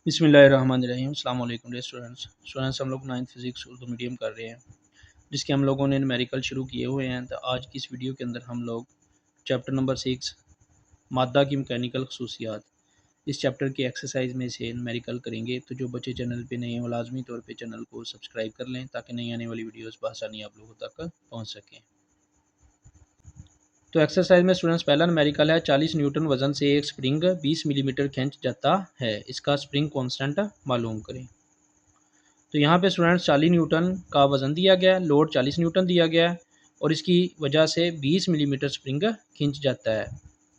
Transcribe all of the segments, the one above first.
बिस्मिल्लाहिर्रहमानिर्रहीम। अस्सलाम वालेकुम डियर स्टूडेंट्स हम लोग 9th फिज़िक्स उर्दू मीडियम कर रहे हैं, जिसके हम लोगों ने न्यूमेरिकल शुरू किए हुए हैं। तो आज की इस वीडियो के अंदर हम लोग चैप्टर नंबर 6 मादा की मैकेनिकल खसूसियात, इस चैप्टर की एक्सरसाइज में से न्यूमेरिकल करेंगे। तो जो बच्चे चैनल पे नए हैं वो लाजमी तौर पे चैनल को सब्सक्राइब कर लें ताकि नई आने वाली वीडियोज़ बआसानी आप लोगों तक पहुँच सकें। तो एक्सरसाइज में स्टूडेंट्स पहला न्यूमेरिकल है, 40 न्यूटन वजन से एक स्प्रिंग 20 मिलीमीटर खींच जाता है, इसका स्प्रिंग कांस्टेंट मालूम करें। तो यहाँ पे स्टूडेंट्स 40 न्यूटन का वज़न दिया गया है, लोड 40 न्यूटन दिया गया है और इसकी वजह से 20 मिलीमीटर स्प्रिंग खींच जाता है।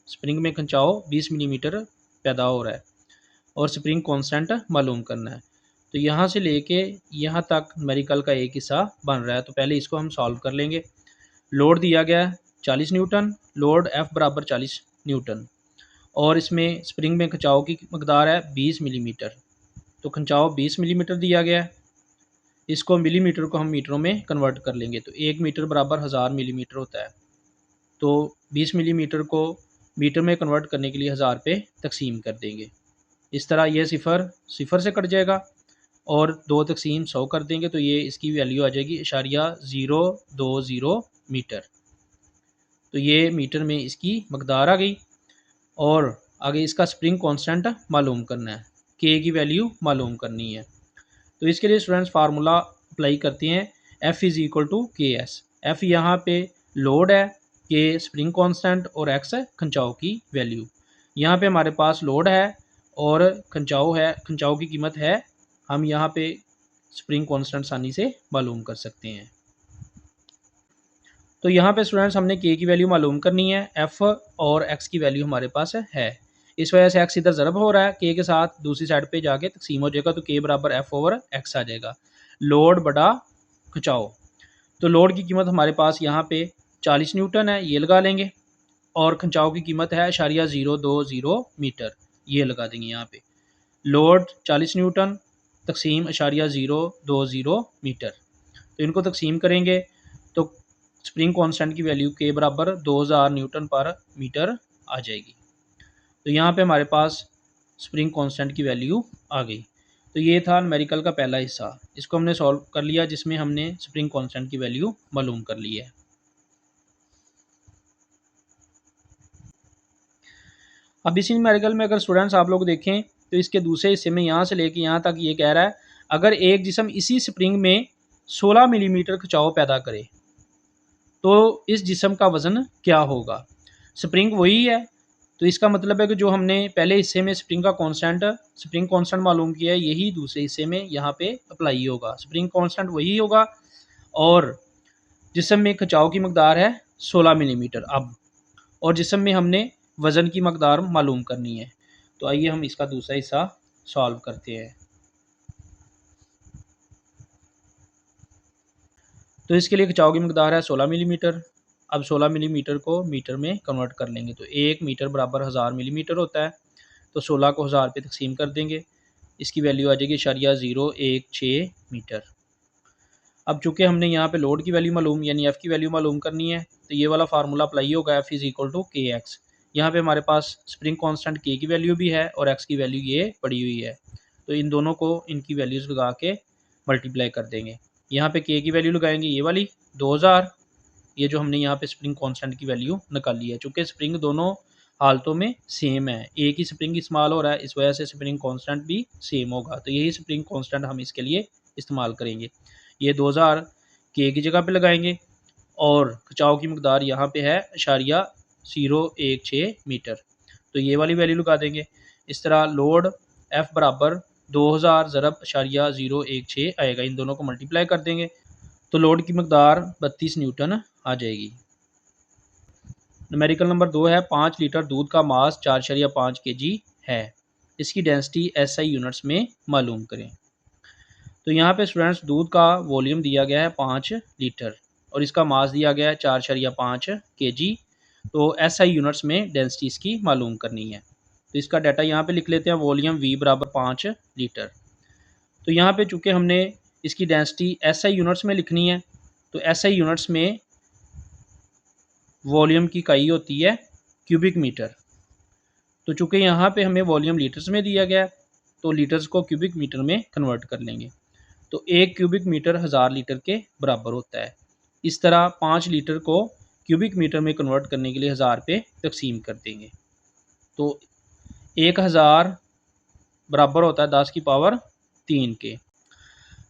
स्प्रिंग में खिंचाव 20 मिलीमीटर पैदा हो रहा है और स्प्रिंग कांस्टेंट मालूम करना है। तो यहाँ से लेके यहाँ तक न्यूमेरिकल का एक हिस्सा बन रहा है। तो पहले इसको हम सॉल्व कर लेंगे। लोड दिया गया है 40 न्यूटन, लोड F बराबर 40 न्यूटन और इसमें स्प्रिंग में खिंचाव की मकदार है 20 मिलीमीटर। तो खिंचाव 20 मिलीमीटर दिया गया है, इसको मिलीमीटर को हम मीटरों में कन्वर्ट कर लेंगे। तो 1 मीटर बराबर 1000 मिलीमीटर होता है। तो 20 मिलीमीटर को मीटर में कन्वर्ट करने के लिए 1000 पे तकसीम कर देंगे। इस तरह ये सिफ़र सिफ़र से कट जाएगा और 2 तकसीम 100 कर देंगे तो ये इसकी वैल्यू आ जाएगी .020 मीटर। तो ये मीटर में इसकी मकदार आ गई और आगे इसका स्प्रिंग कांस्टेंट मालूम करना है, के की वैल्यू मालूम करनी है। तो इसके लिए स्टूडेंट्स फार्मूला अप्लाई करते हैं, F इज़ इक्वल टू के एस। एफ़ यहाँ पे लोड है, के स्प्रिंग कांस्टेंट और एक्स है खिंचाव की वैल्यू। यहाँ पे हमारे पास लोड है और खिंचाव है, खिंचाव की कीमत है, हम यहाँ पे स्प्रिंग कांस्टेंट आसानी से मालूम कर सकते हैं। तो यहाँ पे स्टूडेंट्स हमने के की वैल्यू मालूम करनी है, एफ़ और एक्स की वैल्यू हमारे पास है। इस वजह से एक्स इधर ज़रब हो रहा है, के के साथ दूसरी साइड पे जाके तकसीम हो जाएगा तो के बराबर एफ़ ओवर एक्स आ जाएगा। लोड बटा खिंचाव, तो लोड की कीमत हमारे पास यहाँ पे 40 न्यूटन है, ये लगा लेंगे और खिंचाव की कीमत है .020 मीटर, ये लगा देंगे यहाँ पे। लोड 40 न्यूटन तकसीम .020 मीटर, तो इनको तकसीम करेंगे तो स्प्रिंग कांस्टेंट की वैल्यू के बराबर 2000 न्यूटन पर मीटर आ जाएगी। तो यहाँ पे हमारे पास स्प्रिंग कांस्टेंट की वैल्यू आ गई। तो ये था न्यूमेरिकल का पहला हिस्सा, इसको हमने सॉल्व कर लिया जिसमें हमने स्प्रिंग कांस्टेंट की वैल्यू मालूम कर ली है। अब इसी न्यूमेरिकल में अगर स्टूडेंट्स आप लोग देखें तो इसके दूसरे हिस्से में यहाँ से लेके यहाँ तक ये कह रहा है, अगर एक जिस्म इसी स्प्रिंग में 16 मिलीमीटर खिंचाव पैदा करे तो इस जिस्म का वज़न क्या होगा। स्प्रिंग वही है, तो इसका मतलब है कि जो हमने पहले हिस्से में स्प्रिंग कांस्टेंट मालूम किया है, यही दूसरे हिस्से में यहाँ पे अप्लाई होगा। स्प्रिंग कांस्टेंट वही होगा और जिस्म में खिंचाव की मकदार है 16 मिलीमीटर अब, और जिस्म में हमने वज़न की मकदार मालूम करनी है। तो आइए हम इसका दूसरा हिस्सा सॉल्व करते हैं। तो इसके लिए खिंचाव की मकदार है 16 मिलीमीटर। अब 16 मिलीमीटर को मीटर में कन्वर्ट कर लेंगे तो 1 मीटर बराबर 1000 मिलीमीटर होता है। तो 16 को 1000 पे तकसीम कर देंगे, इसकी वैल्यू आ जाएगी .016 मीटर। अब चूँकि हमने यहाँ पे लोड की वैल्यू मालूम यानी एफ़ की वैल्यू मालूम करनी है, तो ये वाला फार्मूला अप्लाई होगा, एफ़ इज़ इक्वल टू के एक्स। यहाँ पे हमारे पास स्प्रिंग कांस्टेंट के की वैल्यू भी है और एक्स की वैल्यू ये पड़ी हुई है। तो इन दोनों को इनकी वैल्यूज़ लगा के मल्टीप्लाई कर देंगे। यहाँ पे के की वैल्यू लगाएंगे ये वाली 2000, ये जो हमने यहाँ पे स्प्रिंग कांस्टेंट की वैल्यू निकाली है। चूँकि स्प्रिंग दोनों हालतों में सेम है, एक ही स्प्रिंग इस्तेमाल हो रहा है, इस वजह से स्प्रिंग कांस्टेंट भी सेम होगा। तो यही स्प्रिंग कांस्टेंट हम इसके लिए इस्तेमाल करेंगे। ये 2000 के की जगह पे लगाएंगे और खिंचाव की मकदार यहाँ पे है .016 मीटर, तो ये वाली वैल्यू लगा देंगे। इस तरह लोड एफ़ बराबर 2000 ज़रब .016 आएगा, इन दोनों को मल्टीप्लाई कर देंगे तो लोड की मकदार 32 न्यूटन आ जाएगी। न्यूमेरिकल नंबर 2 है, 5 लीटर दूध का मास 4.5 kg है, इसकी डेंसिटी SI यूनिट्स में मालूम करें। तो यहाँ पे स्टूडेंट्स दूध का वॉल्यूम दिया गया है 5 लीटर और इसका मास दिया गया है 4.5 kg। तो SI यूनिट्स में डेंसिटी इसकी मालूम करनी है। तो इसका डाटा यहाँ पे लिख लेते हैं, वॉल्यूम V बराबर 5 लीटर। तो यहाँ पे चूँकि हमने इसकी डेंसिटी SI यूनिट्स में लिखनी है, तो SI यूनिट्स में वॉल्यूम की इकाई होती है क्यूबिक मीटर। तो चूँकि यहाँ पे हमें वॉल्यूम लीटर्स में दिया गया है, तो लीटर्स को क्यूबिक मीटर में कन्वर्ट कर लेंगे। तो 1 क्यूबिक मीटर 1000 लीटर के बराबर होता है। इस तरह 5 लीटर को क्यूबिक मीटर में कन्वर्ट करने के लिए 1000 पे तकसीम कर देंगे। तो 1000 बराबर होता है 10 की पावर 3 के।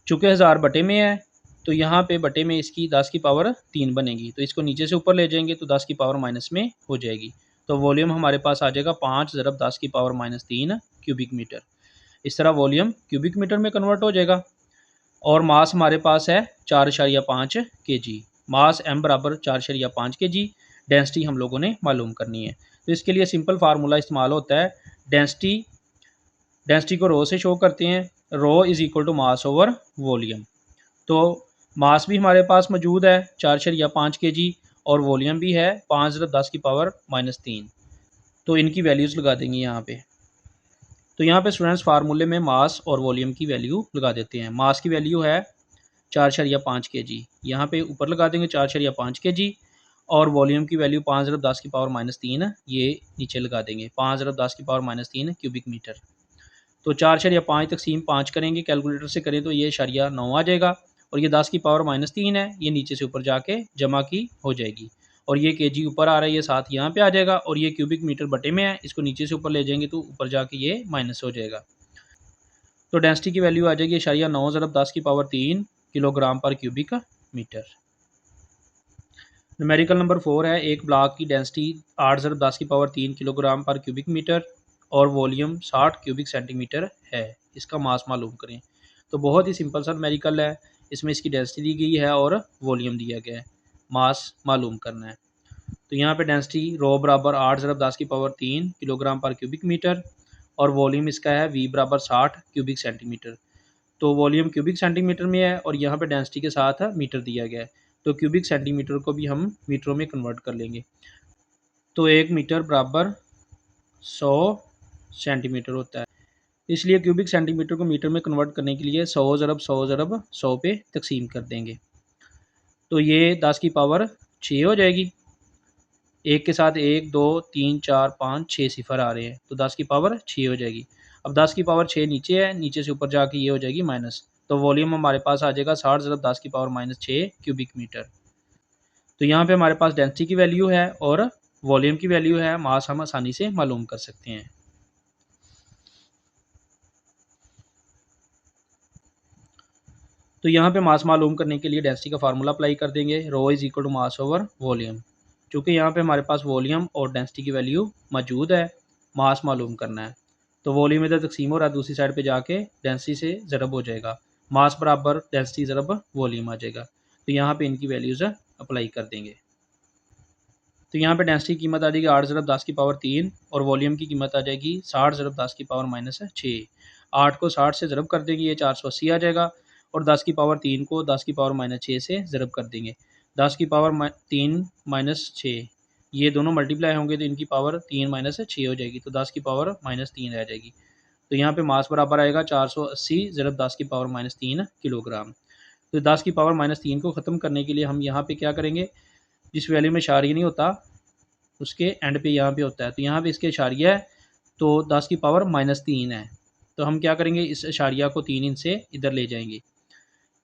चूँकि 1000 बटे में है तो यहाँ पे बटे में इसकी 10 की पावर 3 बनेगी, तो इसको नीचे से ऊपर ले जाएंगे तो 10 की पावर माइनस में हो जाएगी। तो वॉल्यूम हमारे पास आ जाएगा 5 ज़रब 10 की पावर माइनस 3 क्यूबिक मीटर। इस तरह वॉल्यूम क्यूबिक मीटर में कन्वर्ट हो जाएगा। और मास हमारे पास है 4.5 kg। मास m बराबर 4.5 kg। डेंसिटी हम लोगों ने मालूम करनी है। तो इसके लिए सिंपल फार्मूला इस्तेमाल होता है। डेंसिटी को रो से शो करते हैं। Rho is equal to mass over volume. तो मास भी हमारे पास मौजूद है 4.5 kg और वॉल्यूम भी है 5 ज़रब 10 की पावर माइनस 3। तो इनकी वैल्यूज़ लगा देंगे यहाँ पे। तो यहाँ पे स्टूडेंट्स फार्मूले में मास और वॉल्यूम की वैल्यू लगा देते हैं। मास की वैल्यू है 4.5 kg, यहाँ पे ऊपर लगा देंगे 4.5 kg। और वॉल्यूम की वैल्यू 5 ज़रब 10 की पावर माइनस 3, ये नीचे लगा देंगे 5 ज़रब 10 की पावर माइनस 3 क्यूबिक मीटर। तो 4.5 तकसीम 5 करेंगे, कैलकुलेटर से करें तो ये 9 आ जाएगा। और ये 10 की पावर माइनस 3 है, ये नीचे से ऊपर जाके जमा की हो जाएगी। और ये केजी ऊपर आ रहा है, ये साथ यहाँ पे आ जाएगा। और ये क्यूबिक मीटर बटे में है, इसको नीचे से ऊपर ले जाएंगे तो ऊपर जाके ये माइनस हो जाएगा। तो डेंसिटी की वैल्यू आ जाएगी 9 ज़रब 10 की पावर 3 किलोग्राम पर क्यूबिक मीटर। न्यूमेरिकल नंबर 4 है। एक ब्लॉक की डेंसिटी 8 ज़रब 10 की पावर 3 किलोग्राम पर क्यूबिक मीटर और वॉल्यूम 60 क्यूबिक सेंटीमीटर है। इसका मास मालूम करें। तो बहुत ही सिंपल सा न्यूमेरिकल है। इसमें इसकी डेंसिटी दी गई है और वॉल्यूम दिया गया है, मास मालूम करना है। तो यहाँ पे डेंसिटी रो बराबर 8 ज़रब 10 की पावर 3 किलोग्राम पर क्यूबिक मीटर और वॉल्यूम इसका है वी बराबर 60 क्यूबिक सेंटीमीटर। तो वॉल्यूम क्यूबिक सेंटीमीटर में है और यहाँ पे डेंसिटी के साथ मीटर दिया गया है। तो क्यूबिक सेंटीमीटर को भी हम मीटरों में कन्वर्ट कर लेंगे। तो 1 मीटर बराबर 100 सेंटीमीटर होता है। इसलिए क्यूबिक सेंटीमीटर को मीटर में कन्वर्ट करने के लिए 100 ज़रब 100 ज़रब 100 पे तकसीम कर देंगे। तो ये 10 की पावर 6 हो जाएगी। एक के साथ 1 2 3 4 5 6 सिफर आ रहे हैं, तो 10 की पावर 6 हो जाएगी। अब 10 की पावर 6 नीचे है, नीचे से ऊपर जाके ये हो जाएगी माइनस। तो वॉल्यूम हमारे पास आ जाएगा 60 ज़रब 10 की पावर माइनस 6 क्यूबिक मीटर। तो यहाँ पे हमारे पास डेंसिटी की वैल्यू है और वॉल्यूम की वैल्यू है। मास हम आसानी से मालूम कर सकते हैं। तो यहाँ पे मास मालूम करने के लिए डेंसिटी का फार्मूला अप्लाई कर देंगे। Rho is equal to mass over volume. चूँकि यहाँ पे हमारे पास वॉल्यूम और डेंसिटी की वैल्यू मौजूद है, मास मालूम करना है। तो वॉल्यूम इधर तकसीम हो रहा है, दूसरी साइड पे जाके डेंसिटी से ज़रब हो जाएगा। मास बराबर डेंसिटी ज़रब वॉल्यूम आ जाएगा। तो यहाँ पे इनकी वैल्यूज़ अप्लाई कर देंगे। तो यहाँ पे डेंसिटी की कीमत आ जाएगी 8 ज़रब 10 की पावर 3 और वॉल्यूम की कीमत आ जाएगी 60 ज़रब 10 की पावर माइनस 6। 8 को 60 से ज़रब कर देंगे, ये 480 आ जाएगा। और 10 की पावर 3 को 10 की पावर माइनस 6 से ज़रब कर देंगे। 10 की पावर 3 माइनस 6, ये दोनों मल्टीप्लाई होंगे तो इनकी पावर 3 माइनस 6 हो जाएगी। तो 10 की पावर माइनस 3 रह जाएगी। तो यहाँ पे मास बराबर आएगा 480 ज़रब 10 की पावर माइनस 3 किलोग्राम। तो 10 की पावर माइनस 3 को ख़त्म करने के लिए हम यहाँ पे क्या करेंगे, जिस वैल्यू में इशारिया नहीं होता उसके एंड पे यहाँ पे होता है, तो यहाँ पे इसके इशारिया है। तो 10 की पावर माइनस 3 है। तो हम क्या करेंगे, इस इशारिया को 3 इनसे इधर ले जाएंगे।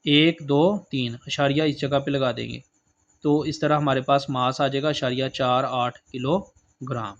1 2 3 इशारिया इस जगह पे लगा देंगे। तो इस तरह हमारे पास मास आ जाएगा 4.48 किलोग्राम।